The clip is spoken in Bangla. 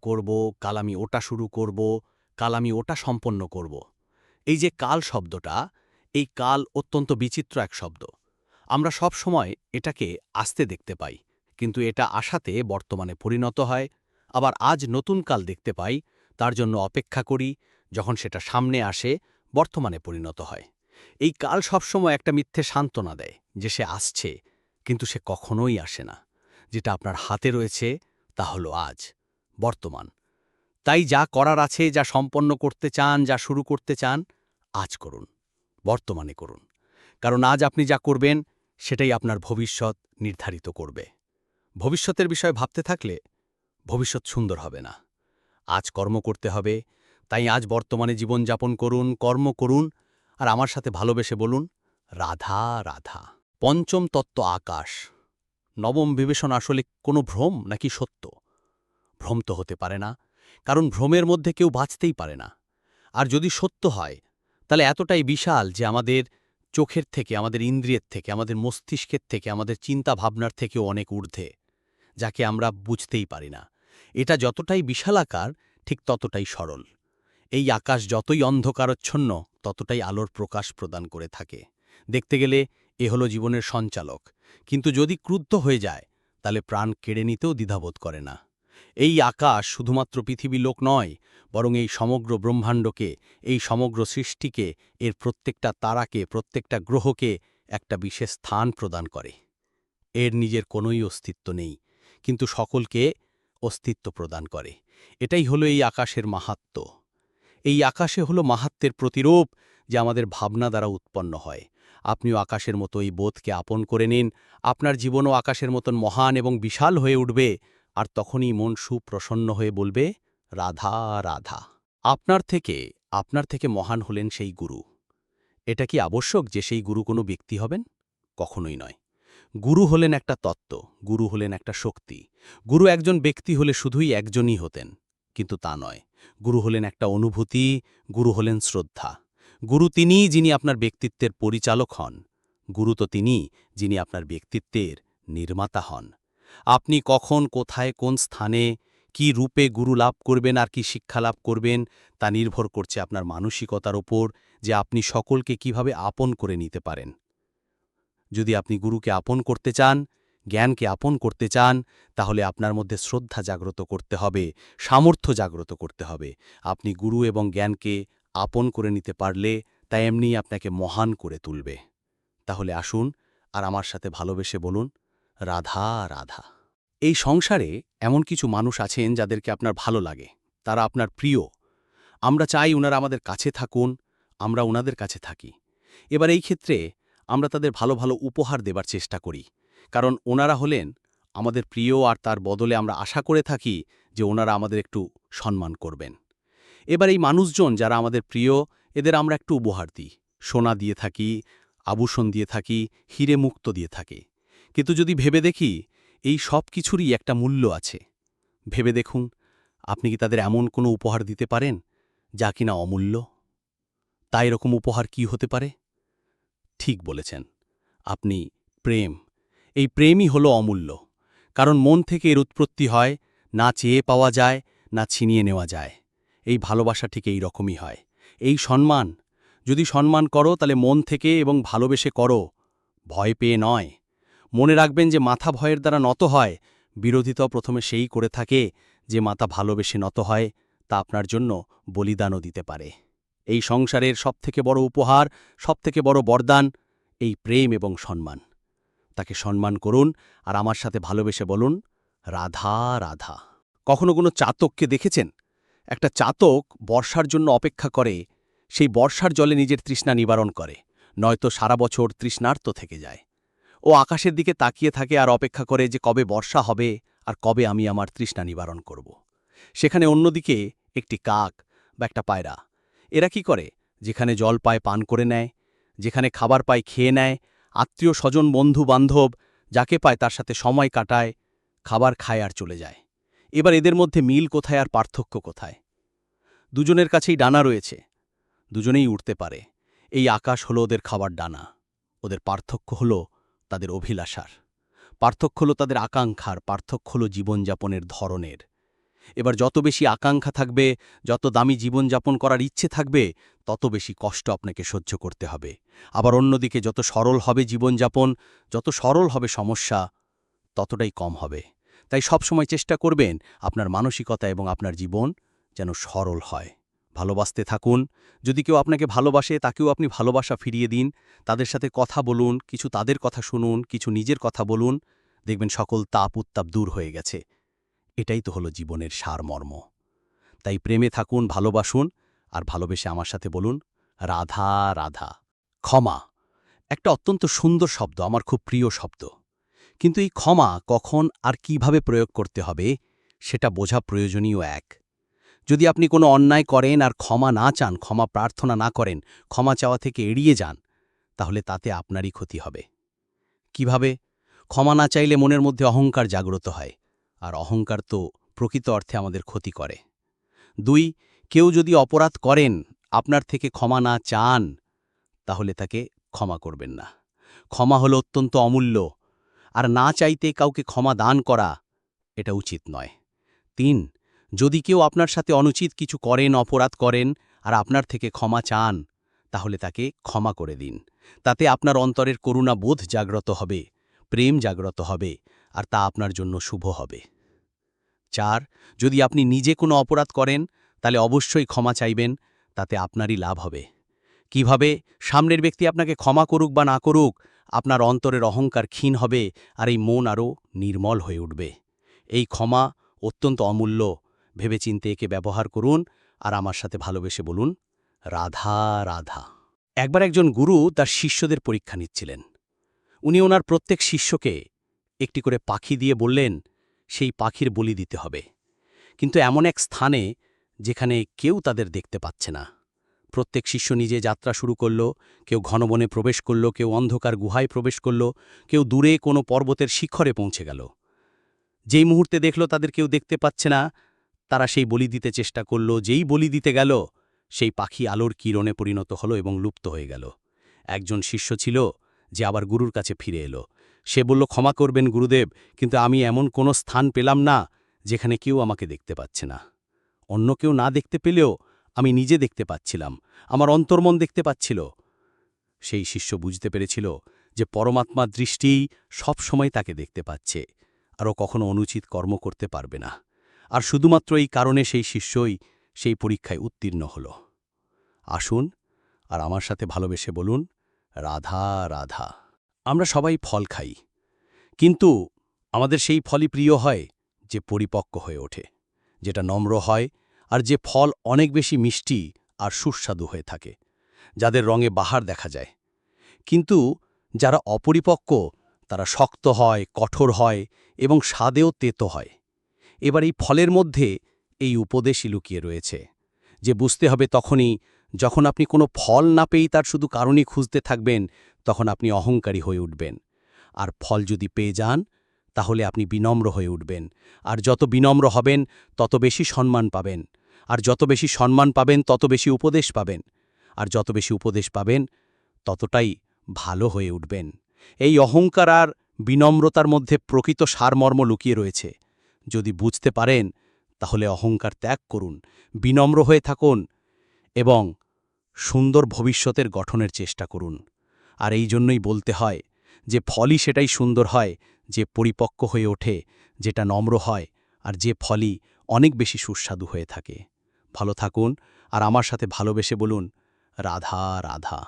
করব, কাল আমি ওটা শুরু করব, কাল আমি ওটা সম্পন্ন করব। এই যে কাল শব্দটা, এই কাল অত্যন্ত বিচিত্র এক শব্দ। আমরা সব সময় এটাকে আসতে দেখতে পাই, কিন্তু এটা আশাতে বর্তমানে পরিণত হয়। আবার আজ নতুন কাল দেখতে পাই, তার জন্য অপেক্ষা করি, যখন সেটা সামনে আসে বর্তমানে পরিণত হয়। এই কাল সবসময় একটা মিথ্যে সান্ত্বনা দেয় যে সে আসছে, কিন্তু সে কখনোই আসে না। যেটা আপনার হাতে রয়েছে তা হলো আজ, বর্তমান। তাই যা করার আছে, যা সম্পন্ন করতে চান, যা শুরু করতে চান, আজ করুন, বর্তমানে করুন। কারণ আজ আপনি যা করবেন সেটাই আপনার ভবিষ্যৎ নির্ধারিত করবে। ভবিষ্যতের বিষয়ে ভাবতে থাকলে ভবিষ্যৎ সুন্দর হবে না। আজ কর্ম করতে হবে, তাই আজ বর্তমানে জীবনযাপন করুন, কর্ম করুন, আর আমার সাথে ভালোবেসে বলুন, রাধা রাধা। পঞ্চম তত্ত্ব আকাশ। নবম বিবেচনা আসলে কোনো ভ্রম নাকি সত্য? ভ্রম তো হতে পারে না, কারণ ভ্রমের মধ্যে কেউ বাঁচতেই পারে না। আর যদি সত্য হয়, তাহলে এতটাই বিশাল যে আমাদের চোখের থেকে, আমাদের ইন্দ্রিয়ের থেকে, আমাদের মস্তিষ্কের থেকে, আমাদের চিন্তা ভাবনার থেকেও অনেক ঊর্ধ্বে, যাকে আমরা বুঝতেই পারি না। এটা যতটাই বিশালাকার, ঠিক ততটাই সরল। এই আকাশ যতই অন্ধকারচ্ছন্ন, ততটাই আলোর প্রকাশ প্রদান করে থাকে। দেখতে গেলে এ হলো জীবনের সঞ্চালক, কিন্তু যদি ক্রুদ্ধ হয়ে যায়, তাহলে প্রাণ কেড়ে নিতেও দ্বিধাবোধ করে না। এই আকাশ শুধুমাত্র পৃথিবী লোক নয়, বরং এই সমগ্র ব্রহ্মাণ্ডকে, এই সমগ্র সৃষ্টিকে, এর প্রত্যেকটা তারাকে, প্রত্যেকটা গ্রহকে একটা বিশেষ স্থান প্রদান করে। এর নিজের কোনোই অস্তিত্ব নেই, কিন্তু সকলকে অস্তিত্ব প্রদান করে। এটাই হলো এই আকাশের মাহাত্ম্য। এই আকাশে হলো মাহাত্ম্যের প্রতিরূপ, যা আমাদের ভাবনা দ্বারা উৎপন্ন হয়। আপনিও আকাশের মতো এই বোধকে আপন করে নিন, আপনার জীবনও আকাশের মতন মহান এবং বিশাল হয়ে উঠবে, আর তখনই মন সুপ্রসন্ন হয়ে বলবে, রাধা রাধা। আপনার থেকে মহান হলেন সেই গুরু। এটা কি আবশ্যক যে সেই গুরু কোনো ব্যক্তি হবেন? কখনোই নয়। গুরু হলেন একটা তত্ত্ব, গুরু হলেন একটা শক্তি। গুরু একজন ব্যক্তি হলে শুধুই একজনই হতেন, কিন্তু তা নয়। গুরু হলেন একটা অনুভূতি, গুরু হলেন শ্রদ্ধা। গুরু তিনিই যিনি আপনার ব্যক্তিত্বের পরিচালক হন। গুরু তো তিনি যিনি আপনার ব্যক্তিত্বের নির্মাতা হন। আপনি কখন, কোথায়, কোন স্থানে, কি রূপে গুরু লাভ করবেন আর কি শিক্ষা লাভ করবেন, তা নির্ভর করছে আপনার মানসিকতার ওপর, যে আপনি সকলকে কিভাবে আপন করে নিতে পারেন। যদি আপনি গুরুকে আপন করতে চান, জ্ঞানকে আপন করতে চান, তাহলে আপনার মধ্যে শ্রদ্ধা জাগ্রত করতে হবে, সামর্থ্য জাগ্রত করতে হবে। আপনি গুরু এবং জ্ঞানকে আপন করে নিতে পারলে তা এমনিই আপনাকে মহান করে তুলবে। তাহলে আসুন আর আমার সাথে ভালোবেসে বলুন, রাধা রাধা। এই সংসারে এমন কিছু মানুষ আছেন যাদেরকে আপনার ভালো লাগে, তারা আপনার প্রিয়। আমরা চাই ওনারা আমাদের কাছে থাকুন, আমরা ওনাদের কাছে থাকি। এবার এই ক্ষেত্রে আমরা তাদের ভালো ভালো উপহার দেবার চেষ্টা করি, কারণ ওনারা হলেন আমাদের প্রিয়, আর তার বদলে আমরা আশা করে থাকি যে ওনারা আমাদের একটু সম্মান করবেন। এবার এই মানুষজন যারা আমাদের প্রিয়, এদের আমরা একটু উপহার দিই, সোনা দিয়ে থাকি, আভূষণ দিয়ে থাকি, হিরে মুক্ত দিয়ে থাকি। কিন্তু যদি ভেবে দেখি, এই সব কিছুরই একটা মূল্য আছে। ভেবে দেখুন, আপনি কি তাদের এমন কোনো উপহার দিতে পারেন যা কিনা অমূল্য? তা এরকম উপহার কি হতে পারে? ঠিক বলেছেন আপনি, প্রেম। এই প্রেমই হলো অমূল্য, কারণ মন থেকে এর উৎপত্তি হয়, না চেয়ে পাওয়া যায়, না ছিনিয়ে নেওয়া যায়। এই ভালোবাসা ঠিক এই রকমই হয়। এই সম্মান, যদি সম্মান করো তাহলে মন থেকে এবং ভালোবেসে করো, ভয় পেয়ে নয়। মনে রাখবেন যে মাথা ভয়ের দ্বারা নত হয়, বিরোধিতাও প্রথমে সেই করে থাকে যে মাথা ভালোবেসে নত হয়, তা আপনার জন্য বলিদানও দিতে পারে। এই সংসারের সবথেকে বড় উপহার, সবথেকে বড় বরদান, এই প্রেম এবং সম্মান। তাকে সম্মান করুন, আর আমার সাথে ভালোবেসে বলুন, রাধা রাধা। কখনো কোনো চাতককে দেখেছেন? একটা চাতক বর্ষার জন্য অপেক্ষা করে, সেই বর্ষার জলে নিজের তৃষ্ণা নিবারণ করে, নয়তো সারা বছর তৃষ্ণার্ত থেকে যায়। ও আকাশের দিকে তাকিয়ে থাকে আর অপেক্ষা করে যে কবে বর্ষা হবে আর কবে আমি আমার তৃষ্ণা নিবারণ করব। সেখানে অন্যদিকে একটি কাক বা একটা পায়রা, এরা কি করে? যেখানে জল পায় পান করে নেয়, যেখানে খাবার পায় খেয়ে নেয়, আত্মীয় স্বজন বন্ধু বান্ধব যাকে পায় তার সাথে সময় কাটায়, খাবার খায় আর চলে যায়। এবার এদের মধ্যে মিল কোথায় আর পার্থক্য কোথায়? দুজনের কাছেই ডানা রয়েছে, দুজনেই উড়তে পারে। এই আকাশ হলো ওদের খাবার ডানা। ওদের পার্থক্য হলো তাদের অভিলাষার, পার্থক্য হলো তাদের আকাঙ্ক্ষার, পার্থক্য হলো জীবনযাপনের ধরনের। এবার যত বেশি আকাঙ্ক্ষা থাকবে, যত দামি জীবনযাপন করার ইচ্ছে থাকবে, তত বেশি কষ্ট আপনাকে সহ্য করতে হবে। আবার অন্যদিকে যত সরল হবে জীবনযাপন, যত সরল হবে সমস্যা, ততটাই কম হবে। তাই সবসময় চেষ্টা করবেন আপনার মানসিকতা এবং আপনার জীবন যেন সরল হয়। ভালোবাসতে থাকুন। যদি কেউ আপনাকে ভালোবাসে, তাকেও আপনি ভালোবাসা ফিরিয়ে দিন। তাদের সাথে কথা বলুন, কিছু তাদের কথা শুনুন, কিছু নিজের কথা বলুন। দেখবেন সকল তাপ উত্তাপ দূর হয়ে গেছে। এটাই তো হলো জীবনের সারমর্ম। তাই প্রেমে থাকুন, ভালোবাসুন, আর ভালোবেসে আমার সাথে বলুন, রাধা রাধা। ক্ষমা একটা অত্যন্ত সুন্দর শব্দ, আমার খুব প্রিয় শব্দ। কিন্তু এই ক্ষমা কখন আর কিভাবে প্রয়োগ করতে হবে, সেটা বোঝা প্রয়োজনীয় এক। যদি আপনি কোনো অন্যায় করেন আর ক্ষমা না চান, ক্ষমা প্রার্থনা না করেন, ক্ষমা চাওয়া থেকে এড়িয়ে যান, তাহলে তাতে আপনারই ক্ষতি হবে। কিভাবে? ক্ষমা না চাইলে মনের মধ্যে অহংকার জাগ্রত হয়, আর অহংকার তো প্রকৃত অর্থে আমাদের ক্ষতি করে। ২. কেউ যদি অপরাধ করেন, আপনার থেকে ক্ষমা না চান, তাহলে তাকে ক্ষমা করবেন না। ক্ষমা হলো অত্যন্ত অমূল্য, আর না চাইতে কাউকে ক্ষমা দান করা, এটা উচিত নয়। ৩. যদি কেউ আপনার সাথে অনুচিত কিছু করেন, অপরাধ করেন, আর আপনার থেকে ক্ষমা চান, তাহলে তাকে ক্ষমা করে দিন। তাতে আপনার অন্তরের করুণা বোধ জাগ্রত হবে, প্রেম জাগ্রত হবে, আর তা আপনার জন্য শুভ হবে। ৪. যদি আপনি নিজে কোনো অপরাধ করেন, তাহলে অবশ্যই ক্ষমা চাইবেন, তাতে আপনারই লাভ হবে। কিভাবে? সামনের ব্যক্তি আপনাকে ক্ষমা করুক বা না করুক, আপনার অন্তরের অহংকার ক্ষীণ হবে, আর এই মন আরও নির্মল হয়ে উঠবে। এই ক্ষমা অত্যন্ত অমূল্য। ভেবেচিন্তে একে ব্যবহার করুন, আর আমার সাথে ভালোবেসে বলুন, রাধা রাধা। একবার একজন গুরু তার শিষ্যদের পরীক্ষা নিচ্ছিলেন। উনি ওনার প্রত্যেক শিষ্যকে একটি করে পাখি দিয়ে বললেন, সেই পাখির বলি দিতে হবে, কিন্তু এমন এক স্থানে যেখানে কেউ তাদের দেখতে পাচ্ছে না। প্রত্যেক শিষ্য নিজে যাত্রা শুরু করল। কেউ ঘন বনে প্রবেশ করল, কেউ অন্ধকার গুহায় প্রবেশ করল, কেউ দূরে কোনো পর্বতের শিখরে পৌঁছে গেল। যেই মুহূর্তে দেখল তাদের কেউ দেখতে পাচ্ছে না, তারা সেই বলি দিতে চেষ্টা করল। যেই বলি দিতে গেল, সেই পাখি আলোর কিরণে পরিণত হলো এবং লুপ্ত হয়ে গেল। একজন শিষ্য ছিল যে আবার গুরুর কাছে ফিরে এলো। সে বলল, ক্ষমা করবেন গুরুদেব, কিন্তু আমি এমন কোনো স্থান পেলাম না যেখানে কেউ আমাকে দেখতে পাচ্ছে না। অন্য কেউ না দেখতে পেলেও আমি নিজে দেখতে পাচ্ছিলাম, আমার অন্তর্মন দেখতে পাচ্ছিল। সেই শিষ্য বুঝতে পেরেছিল যে পরমাত্মার দৃষ্টিই সবসময় তাকে দেখতে পাচ্ছে, আরও কখনো অনুচিত কর্ম করতে পারবে না। আর শুধুমাত্র এই কারণে সেই শিষ্যই সেই পরীক্ষায় উত্তীর্ণ হল। আসুন, আর আমার সাথে ভালোবেসে বলুন, রাধা রাধা। আমরা সবাই ফল খাই, কিন্তু আমাদের সেই ফলই প্রিয় হয় যে পরিপক্ক হয়ে ওঠে, যেটা নম্র হয়, আর যে ফল অনেক বেশি মিষ্টি আর সুস্বাদু হয়ে থাকে, যাদের রঙে বাহার দেখা যায়। কিন্তু যারা অপরিপক্ক, তারা শক্ত হয়, কঠোর হয় এবং স্বাদেও তেতো হয়। এবার এই ফলের মধ্যে এই উপদেশই লুকিয়ে রয়েছে, যে বুঝতে হবে তখনই যখন আপনি কোনো ফল না পেয়েই তার শুধু কারণই খুঁজতে থাকবেন, তখন আপনি অহংকারী হয়ে উঠবেন। আর ফল যদি পেয়ে যান, তাহলে আপনি বিনম্র হয়ে উঠবেন। আর যত বিনম্র হবেন, তত বেশি সম্মান পাবেন। আর যত বেশি সম্মান পাবেন, তত বেশি উপদেশ পাবেন। আর যত বেশি উপদেশ পাবেন, ততটাই ভালো হয়ে উঠবেন। এই অহংকার আর বিনম্রতার মধ্যে প্রকৃত সারমর্ম লুকিয়ে রয়েছে। যদি বুঝতে পারেন, তাহলে অহংকার ত্যাগ করুন, বিনম্র হয়ে থাকুন এবং সুন্দর ভবিষ্যতের গঠনের চেষ্টা করুন। আর এই জন্যই বলতে হয় যে ফলই সেটাই সুন্দর হয় যে পরিপক্ক হয়ে ওঠে, যেটা নম্র হয়, আর যে ফলই অনেক বেশি সুস্বাদু হয়ে থাকে। ভালো থাকুন, আর আমার সাথে ভালোবেসে বলুন, রাধা রাধা।